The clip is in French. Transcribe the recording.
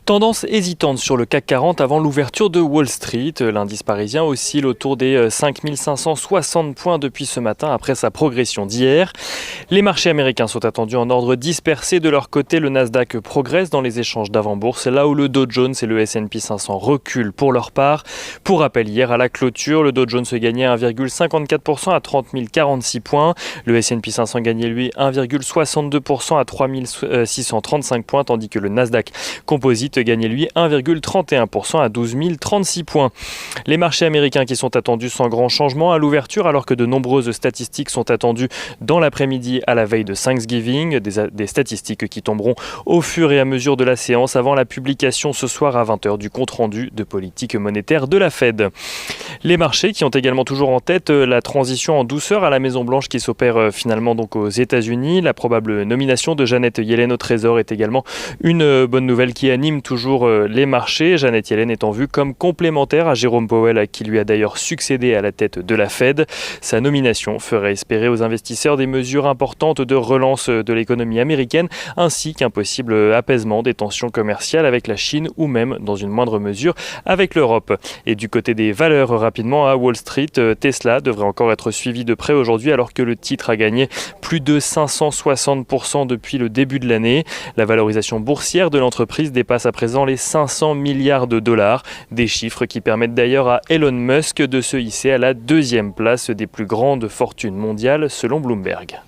Tendance hésitante sur le CAC 40 avant l'ouverture de Wall Street. L'indice parisien oscille autour des 5560 points depuis ce matin après sa progression d'hier. Les marchés américains sont attendus en ordre dispersé. De leur côté, le Nasdaq progresse dans les échanges d'avant-bourse, là où le Dow Jones et le S&P 500 reculent pour leur part. Pour rappel, hier à la clôture, le Dow Jones gagnait 1,54% à 30 046 points. Le S&P 500 gagnait lui 1,62% à 3 635 points, tandis que le Nasdaq Composite gagnait lui 1,31% à 12 036 points. Les marchés américains qui sont attendus sans grand changement à l'ouverture, alors que de nombreuses statistiques sont attendues dans l'après-midi à la veille de Thanksgiving, des statistiques qui tomberont au fur et à mesure de la séance avant la publication ce soir à 20h du compte-rendu de politique monétaire de la Fed. Les marchés qui ont également toujours en tête la transition en douceur à la Maison-Blanche qui s'opère finalement donc aux États-Unis. La probable nomination de Janet Yellen au Trésor est également une bonne nouvelle qui anime toujours les marchés. Janet Yellen étant vue comme complémentaire à Jérôme Powell, qui lui a d'ailleurs succédé à la tête de la Fed. Sa nomination ferait espérer aux investisseurs des mesures importantes de relance de l'économie américaine, ainsi qu'un possible apaisement des tensions commerciales avec la Chine ou même, dans une moindre mesure, avec l'Europe. Et du côté des valeurs, rapidement, à Wall Street, Tesla devrait encore être suivi de près aujourd'hui, alors que le titre a gagné plus de 560% depuis le début de l'année. La valorisation boursière de l'entreprise dépasse à présent les 500 milliards de dollars, des chiffres qui permettent d'ailleurs à Elon Musk de se hisser à la deuxième place des plus grandes fortunes mondiales selon Bloomberg.